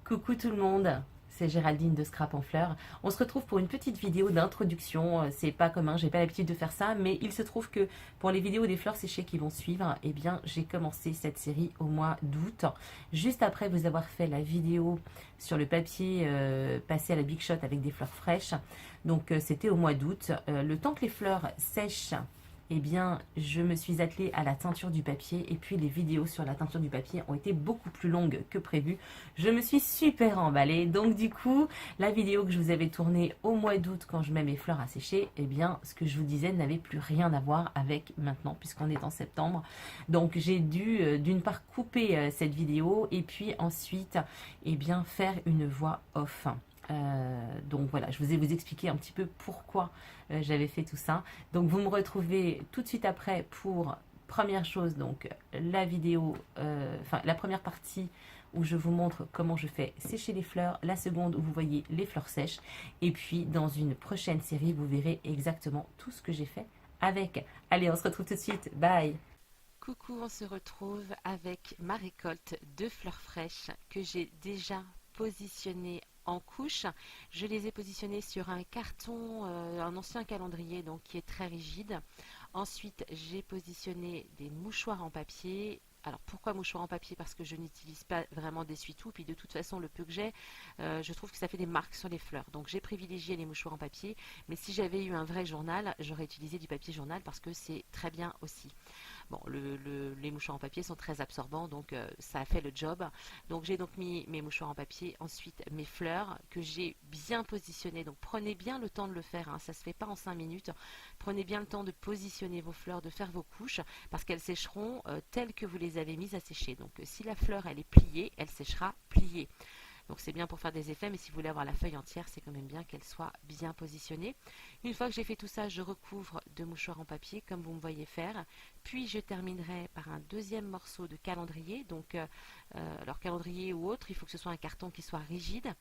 Coucou tout le monde, c'est Géraldine de Scrap en Fleurs. On se retrouve pour une petite vidéo d'introduction. C'est pas commun, j'ai pas l'habitude de faire ça, mais il se trouve que pour les vidéos des fleurs séchées qui vont suivre, eh bien j'ai commencé cette série au mois d'août, juste après vous avoir fait la vidéo sur le papier passé à la Big Shot avec des fleurs fraîches. Donc c'était au mois d'août. Le temps que les fleurs sèchent, eh bien, je me suis attelée à la teinture du papier et puis les vidéos sur la teinture du papier ont été beaucoup plus longues que prévu. Je me suis super emballée. Donc du coup, la vidéo que je vous avais tournée au mois d'août quand je mets mes fleurs à sécher, eh bien, ce que je vous disais n'avait plus rien à voir avec maintenant puisqu'on est en septembre. Donc j'ai dû d'une part couper cette vidéo et puis ensuite, eh bien, faire une voix off. Donc voilà, je vous ai expliqué un petit peu pourquoi j'avais fait tout ça. Donc vous me retrouvez tout de suite après pour première chose, donc la vidéo, enfin la première partie où je vous montre comment je fais sécher les fleurs, la seconde où vous voyez les fleurs sèches, et puis dans une prochaine série, vous verrez exactement tout ce que j'ai fait avec. Allez, on se retrouve tout de suite, bye! Coucou, on se retrouve avec ma récolte de fleurs fraîches que j'ai déjà positionnées en couche. Je les ai positionnées sur un carton, un ancien calendrier donc qui est très rigide. Ensuite, j'ai positionné des mouchoirs en papier. Alors pourquoi mouchoirs en papier? Parce que je n'utilise pas vraiment d'essuie-tout, puis de toute façon le peu que j'ai, je trouve que ça fait des marques sur les fleurs. Donc j'ai privilégié les mouchoirs en papier, mais si j'avais eu un vrai journal, j'aurais utilisé du papier journal parce que c'est très bien aussi. Bon, les mouchoirs en papier sont très absorbants, donc ça a fait le job. Donc j'ai donc mis mes mouchoirs en papier, ensuite mes fleurs que j'ai bien positionnées. Donc prenez bien le temps de le faire, hein, ça ne se fait pas en 5 minutes. Prenez bien le temps de positionner vos fleurs, de faire vos couches, parce qu'elles sécheront telles que vous les avez mises à sécher. Donc si la fleur elle est pliée, elle séchera pliée. Donc c'est bien pour faire des effets, mais si vous voulez avoir la feuille entière, c'est quand même bien qu'elle soit bien positionnée. Une fois que j'ai fait tout ça, je recouvre de mouchoirs en papier, comme vous me voyez faire. Puis je terminerai par un deuxième morceau de calendrier. Donc, alors calendrier ou autre, il faut que ce soit un carton qui soit rigide.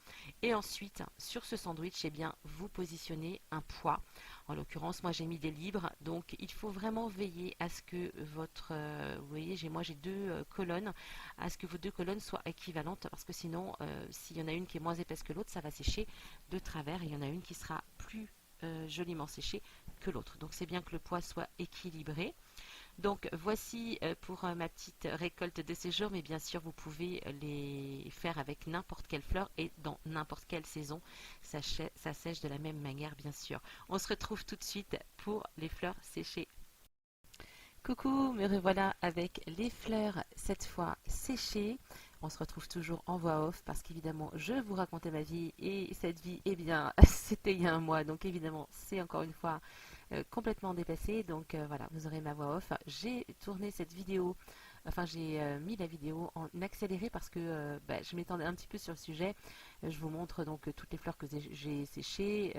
Et ensuite, sur ce sandwich, eh bien, vous positionnez un poids. En l'occurrence, moi j'ai mis des libres, donc il faut vraiment veiller à ce que votre, vous voyez, moi j'ai deux colonnes, à ce que vos deux colonnes soient équivalentes, parce que sinon, s'il y en a une qui est moins épaisse que l'autre, ça va sécher de travers, et il y en a une qui sera plus joliment séchée que l'autre. Donc c'est bien que le poids soit équilibré. Donc voici pour ma petite récolte de séjour, mais bien sûr vous pouvez les faire avec n'importe quelle fleur et dans n'importe quelle saison. Ça sèche de la même manière bien sûr. On se retrouve tout de suite pour les fleurs séchées. Coucou, me revoilà avec les fleurs cette fois séchées. On se retrouve toujours en voix off parce qu'évidemment je vous racontais ma vie et cette vie, eh bien, c'était il y a un mois. Donc évidemment, c'est encore une fois complètement dépassé. Donc voilà, vous aurez ma voix off. J'ai tourné cette vidéo, enfin j'ai mis la vidéo en accéléré parce que je m'étendais un petit peu sur le sujet. Je vous montre donc toutes les fleurs que j'ai séchées.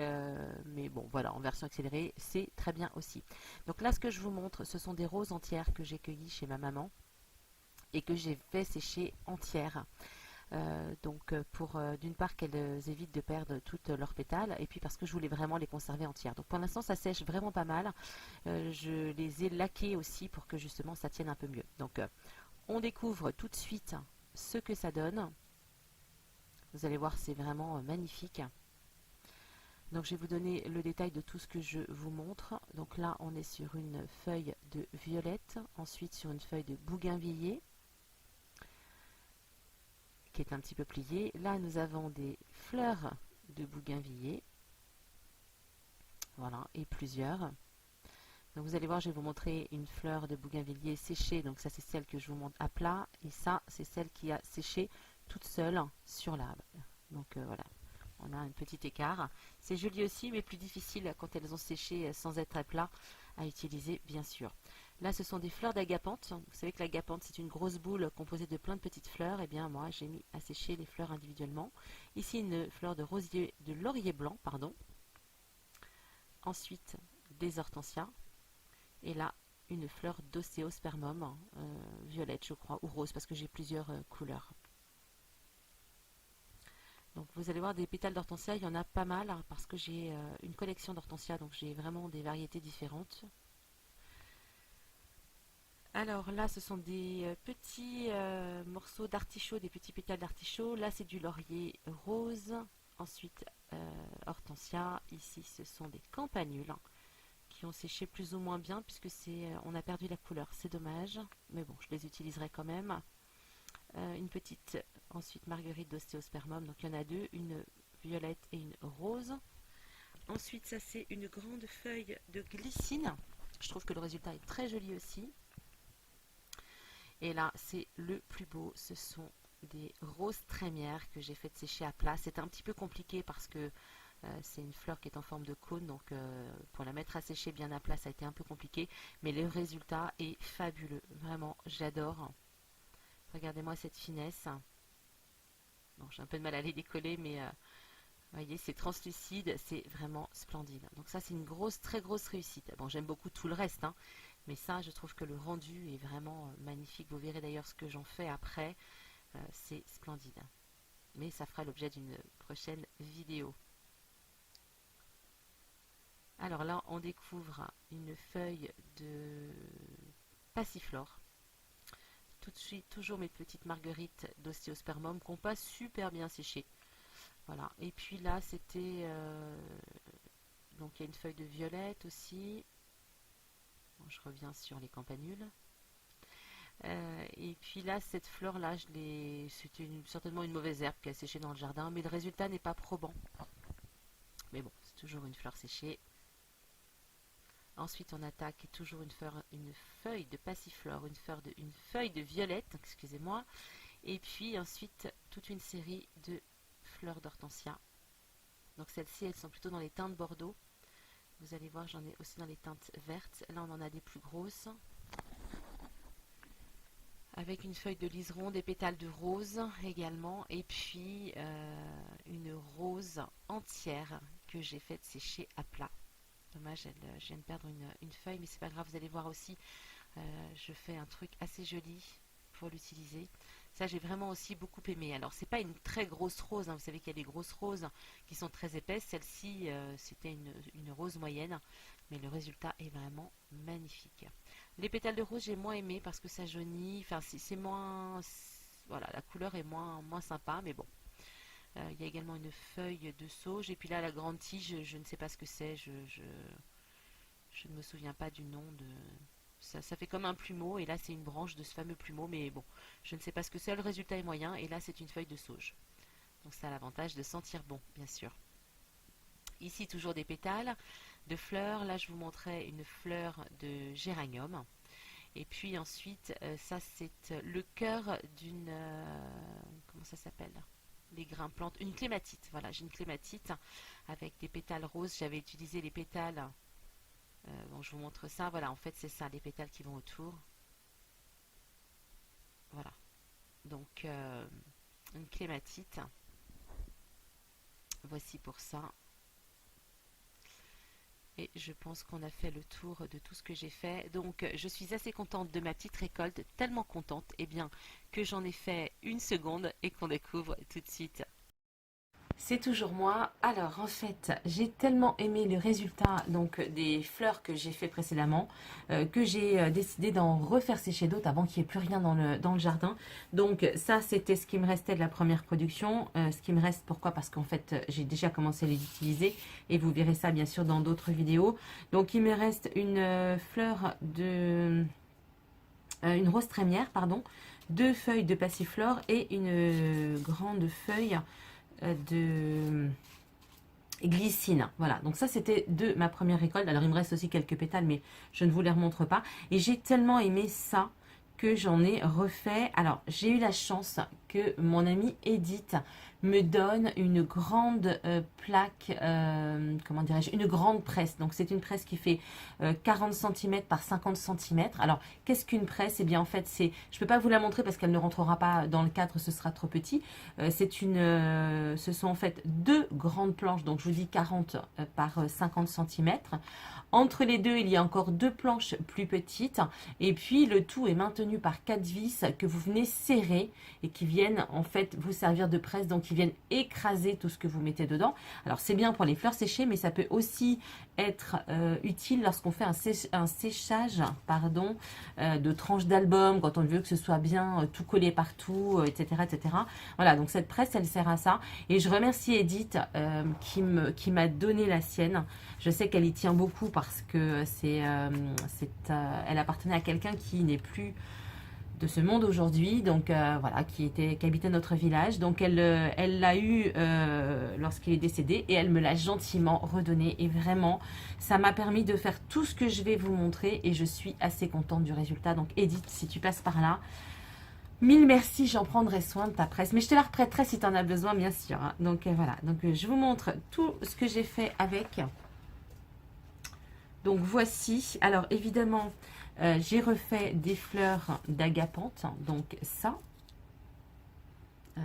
Mais bon, voilà, en version accélérée, c'est très bien aussi. Donc là, ce que je vous montre, ce sont des roses entières que j'ai cueillies chez ma maman et que j'ai fait sécher entières. Donc pour d'une part qu'elles évitent de perdre toutes leurs pétales et puis parce que je voulais vraiment les conserver entières. Donc pour l'instant ça sèche vraiment pas mal. Je les ai laquées aussi pour que justement ça tienne un peu mieux. Donc on découvre tout de suite ce que ça donne. Vous allez voir, c'est vraiment magnifique. Donc je vais vous donner le détail de tout ce que je vous montre. Donc là on est sur une feuille de violette, ensuite sur une feuille de bougainvillier qui est un petit peu pliée. Là nous avons des fleurs de bougainvillier, voilà, et plusieurs. Donc vous allez voir, je vais vous montrer une fleur de bougainvillier séchée, donc ça c'est celle que je vous montre à plat, et ça c'est celle qui a séché toute seule sur l'arbre. Donc voilà. On a un petit écart. C'est joli aussi, mais plus difficile quand elles ont séché sans être à plat à utiliser, bien sûr. Là, ce sont des fleurs d'agapanthe. Vous savez que l'agapanthe, c'est une grosse boule composée de plein de petites fleurs. Et bien, moi, j'ai mis à sécher les fleurs individuellement. Ici, une fleur de laurier blanc, pardon. Ensuite, des hortensias. Et là, une fleur d'océospermum, violette, je crois, ou rose, parce que j'ai plusieurs couleurs. Donc vous allez voir des pétales d'hortensia, il y en a pas mal hein, parce que j'ai une collection d'hortensia, donc j'ai vraiment des variétés différentes. Alors là, ce sont des petits morceaux d'artichaut, des petits pétales d'artichaut. Là, c'est du laurier rose. Ensuite, hortensia. Ici, ce sont des campanules qui ont séché plus ou moins bien puisque on a perdu la couleur. C'est dommage, mais bon, je les utiliserai quand même. Une petite, ensuite, marguerite d'ostéospermum. Donc, il y en a deux, une violette et une rose. Ensuite, ça, c'est une grande feuille de glycine. Je trouve que le résultat est très joli aussi. Et là, c'est le plus beau. Ce sont des roses trémières que j'ai fait sécher à plat. C'est un petit peu compliqué parce que c'est une fleur qui est en forme de cône. Donc, pour la mettre à sécher bien à plat, ça a été un peu compliqué. Mais le résultat est fabuleux. Vraiment, j'adore. Regardez-moi cette finesse. Bon, j'ai un peu de mal à les décoller, mais vous voyez, c'est translucide. C'est vraiment splendide. Donc ça, c'est une grosse, très grosse réussite. Bon, j'aime beaucoup tout le reste, hein. Mais ça, je trouve que le rendu est vraiment magnifique. Vous verrez d'ailleurs ce que j'en fais après. C'est splendide. Mais ça fera l'objet d'une prochaine vidéo. Alors là, on découvre une feuille de passiflore. Tout de suite, toujours mes petites marguerites d'ostéospermum qui n'ont pas super bien séché. Voilà. Et puis là, c'était... donc il y a une feuille de violette aussi. Bon, je reviens sur les campanules. Et puis là, cette fleur-là, c'était certainement une mauvaise herbe qui a séché dans le jardin, mais le résultat n'est pas probant. Mais bon, c'est toujours une fleur séchée. Ensuite, on attaque toujours une feuille de passiflore, une feuille de violette, excusez-moi. Et puis ensuite, toute une série de fleurs d'hortensia. Donc celles-ci, elles sont plutôt dans les teintes bordeaux. Vous allez voir, j'en ai aussi dans les teintes vertes. Là, on en a des plus grosses. Avec une feuille de liseron, des pétales de rose également. Et puis, une rose entière que j'ai faite sécher à plat. Dommage, je viens de perdre une feuille, mais c'est pas grave. Vous allez voir aussi, je fais un truc assez joli pour l'utiliser. Ça, j'ai vraiment aussi beaucoup aimé. Alors, c'est pas une très grosse rose, hein. Vous savez qu'il y a des grosses roses qui sont très épaisses. Celle-ci, c'était une rose moyenne, mais le résultat est vraiment magnifique. Les pétales de rose, j'ai moins aimé parce que ça jaunit. Enfin, c'est moins... Voilà, la couleur est moins sympa, mais bon. Il y a également une feuille de sauge. Et puis là, la grande tige, je ne sais pas ce que c'est. Je ne me souviens pas du nom de... Ça fait comme un plumeau. Et là, c'est une branche de ce fameux plumeau. Mais bon, je ne sais pas ce que c'est. Le résultat est moyen. Et là, c'est une feuille de sauge. Donc ça a l'avantage de sentir bon, bien sûr. Ici, toujours des pétales de fleurs. Là, je vous montrais une fleur de géranium. Et puis ensuite, ça, c'est le cœur d'une... comment ça s'appelle ? Les grains plantes, une clématite. Voilà, j'ai une clématite avec des pétales roses. J'avais utilisé les pétales. Bon, je vous montre ça. Voilà, en fait, c'est ça, les pétales qui vont autour. Voilà. Donc, une clématite. Voici pour ça. Et je pense qu'on a fait le tour de tout ce que j'ai fait. Donc, je suis assez contente de ma petite récolte. Tellement contente, eh bien, que j'en ai fait une seconde et qu'on découvre tout de suite. C'est toujours moi. Alors en fait, j'ai tellement aimé le résultat donc des fleurs que j'ai fait précédemment que j'ai décidé d'en refaire sécher d'autres avant qu'il n'y ait plus rien dans le jardin. Donc ça, c'était ce qui me restait de la première production. Ce qui me reste, pourquoi? Parce qu'en fait, j'ai déjà commencé à les utiliser et vous verrez ça bien sûr dans d'autres vidéos. Donc il me reste une fleur de... une rose trémière, pardon, 2 feuilles de passiflore et une grande feuille de glycine. Voilà, donc ça c'était de ma première récolte. Alors il me reste aussi quelques pétales, mais je ne vous les remontre pas. Et j'ai tellement aimé ça que j'en ai refait. Alors j'ai eu la chance que mon amie Edith me donne une grande plaque, comment dirais-je, une grande presse. Donc c'est une presse qui fait 40 cm par 50 cm. Alors qu'est-ce qu'une presse? Eh bien en fait c'est, je ne peux pas vous la montrer parce qu'elle ne rentrera pas dans le cadre, ce sera trop petit. Ce sont en fait 2 grandes planches, donc je vous dis 40 par 50 cm. Entre les deux, il y a encore 2 planches plus petites. Et puis, le tout est maintenu par 4 vis que vous venez serrer et qui viennent viennent en fait vous servir de presse, donc ils viennent écraser tout ce que vous mettez dedans. Alors c'est bien pour les fleurs séchées, mais ça peut aussi être utile lorsqu'on fait un séchage pardon, de tranches d'album, quand on veut que ce soit bien tout collé partout, etc., etc. Voilà, donc cette presse, elle sert à ça. Et je remercie Edith qui m'a donné la sienne. Je sais qu'elle y tient beaucoup parce que elle appartenait à quelqu'un qui n'est plus de ce monde aujourd'hui, donc voilà, qui habitait notre village. Donc elle l'a eu lorsqu'il est décédé et elle me l'a gentiment redonné. Et vraiment, ça m'a permis de faire tout ce que je vais vous montrer et je suis assez contente du résultat. Donc Edith, si tu passes par là, mille merci, j'en prendrai soin de ta presse. Mais je te la reprêterai si tu en as besoin, bien sûr. Hein. Donc voilà, donc je vous montre tout ce que j'ai fait avec. Donc voici, alors évidemment, j'ai refait des fleurs d'agapante, donc ça,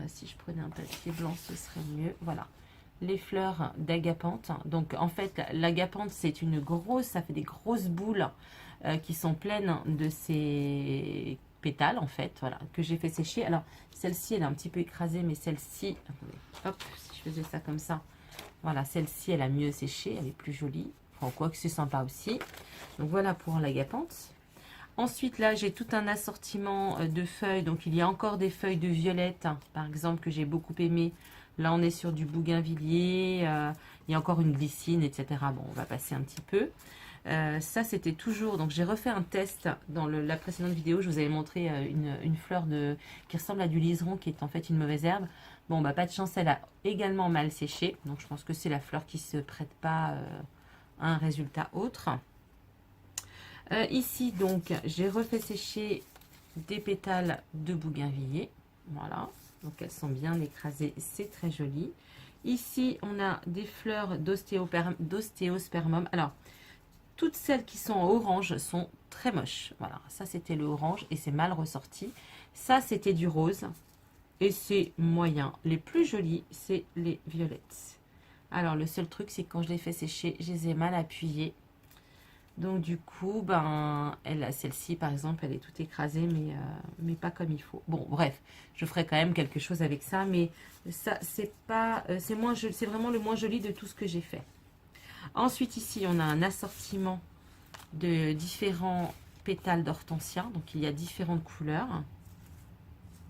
si je prenais un papier blanc ce serait mieux, voilà, les fleurs d'agapante. Donc en fait l'agapante c'est une grosse, ça fait des grosses boules qui sont pleines de ces pétales en fait, voilà, que j'ai fait sécher. Alors celle-ci elle est un petit peu écrasée, mais celle-ci, attendez, hop, si je faisais ça comme ça, voilà, celle-ci elle a mieux séché, elle est plus jolie, enfin quoi que c'est sympa aussi. Donc voilà pour l'agapante. Ensuite, là, j'ai tout un assortiment de feuilles. Donc, il y a encore des feuilles de violette, par exemple, que j'ai beaucoup aimé. Là, on est sur du bougainvillier. Il y a encore une glycine, etc. Bon, on va passer un petit peu. Ça, c'était toujours... Donc, j'ai refait un test dans la précédente vidéo. Je vous avais montré une fleur qui ressemble à du liseron, qui est en fait une mauvaise herbe. Bon, bah, pas de chance, elle a également mal séché. Donc, je pense que c'est la fleur qui ne se prête pas à un résultat autre. Ici, donc, j'ai refait sécher des pétales de bougainvillier. Voilà. Donc, elles sont bien écrasées. C'est très joli. Ici, on a des fleurs d'ostéospermum. Alors, toutes celles qui sont en orange sont très moches. Voilà. Ça, c'était le orange et c'est mal ressorti. Ça, c'était du rose et c'est moyen. Les plus jolis, c'est les violettes. Alors, le seul truc, c'est que quand je les fais sécher, je les ai mal appuyées. Donc du coup, ben, celle-ci par exemple, elle est toute écrasée, mais pas comme il faut. Bon, bref, je ferai quand même quelque chose avec ça, mais ça, c'est pas, c'est vraiment le moins joli de tout ce que j'ai fait. Ensuite, ici, on a un assortiment de différents pétales d'hortensia. Donc il y a différentes couleurs.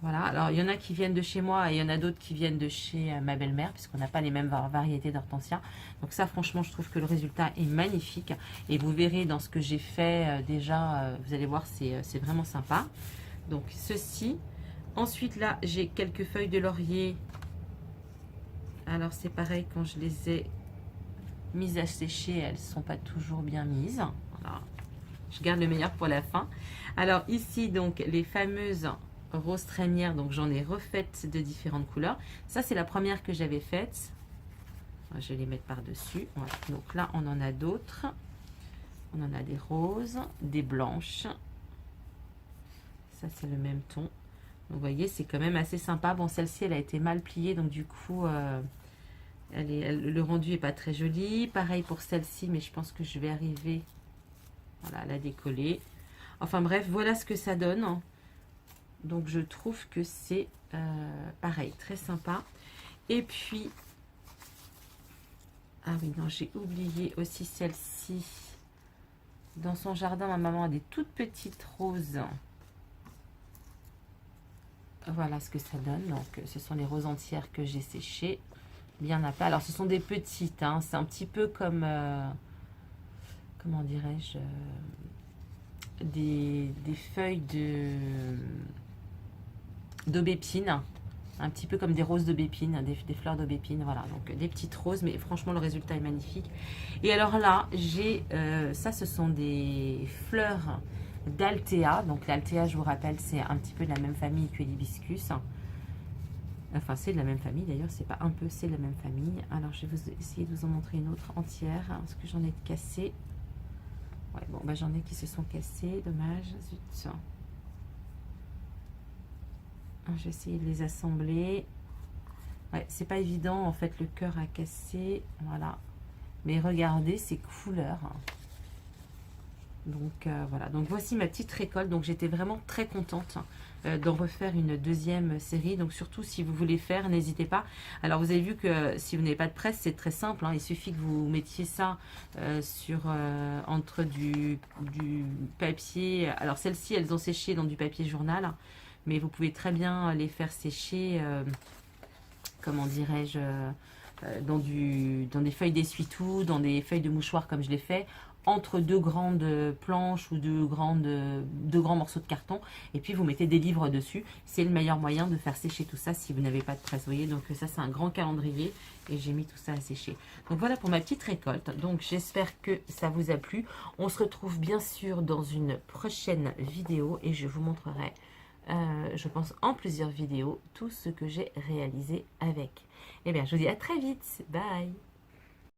Voilà, alors il y en a qui viennent de chez moi et il y en a d'autres qui viennent de chez ma belle-mère, puisqu'on n'a pas les mêmes variétés d'hortensia. Donc ça, franchement, je trouve que le résultat est magnifique. Et vous verrez dans ce que j'ai fait déjà, vous allez voir, c'est vraiment sympa. Donc ceci. Ensuite, là, j'ai quelques feuilles de laurier. Alors c'est pareil, quand je les ai mises à sécher, elles ne sont pas toujours bien mises. Voilà. Je garde le meilleur pour la fin. Alors ici, donc, les fameuses... rose trémière, donc j'en ai refaites de différentes couleurs. Ça, c'est la première que j'avais faite. Je vais les mettre par-dessus. Voilà. Donc là, on en a d'autres. On en a des roses, des blanches. Ça, c'est le même ton. Donc, vous voyez, c'est quand même assez sympa. Bon, celle-ci, elle a été mal pliée, donc du coup, le rendu est pas très joli. Pareil pour celle-ci, mais je pense que je vais arriver voilà, à la décoller. Enfin bref, voilà ce que ça donne. Donc je trouve que c'est pareil, très sympa. Et puis, ah oui, non, j'ai oublié aussi celle-ci. Dans son jardin, ma maman a des toutes petites roses. Voilà ce que ça donne. Donc ce sont les roses entières que j'ai séchées. Bien à plat. Alors ce sont des petites, hein. C'est un petit peu comme, comment dirais-je, des feuilles d'aubépine, un petit peu comme des roses d'aubépine, des fleurs d'aubépine, voilà, donc des petites roses, mais franchement le résultat est magnifique. Et alors là, j'ai, ça ce sont des fleurs d'Altea, donc l'Altea, je vous rappelle, c'est un petit peu de la même famille que l'hibiscus, enfin c'est de la même famille d'ailleurs, c'est pas un peu, c'est de la même famille. Alors je vais essayer de vous en montrer une autre entière, parce que j'en ai cassé, ouais, bon, bah, j'en ai qui se sont cassés, dommage, zut. Je vais essayer de les assembler. Ouais, c'est pas évident, en fait, le cœur a cassé. Voilà. Mais regardez ces couleurs. Donc, voilà. Donc, voici ma petite récolte. Donc, j'étais vraiment très contente d'en refaire une deuxième série. Donc surtout si vous voulez faire, n'hésitez pas. Alors vous avez vu que si vous n'avez pas de presse, c'est très simple, hein. Il suffit que vous mettiez ça entre du papier. Alors celles-ci, elles ont séché dans du papier journal, mais vous pouvez très bien les faire sécher, comment dirais-je, dans des feuilles d'essuie-tout, dans des feuilles de mouchoir comme je l'ai fait, entre deux grandes planches ou deux grands morceaux de carton, et puis vous mettez des livres dessus. C'est le meilleur moyen de faire sécher tout ça si vous n'avez pas de presse. Vous voyez, donc ça c'est un grand calendrier et j'ai mis tout ça à sécher. Donc voilà pour ma petite récolte. Donc j'espère que ça vous a plu. On se retrouve bien sûr dans une prochaine vidéo et je vous montrerai, je pense en plusieurs vidéos, tout ce que j'ai réalisé avec. Eh bien, je vous dis à très vite. Bye!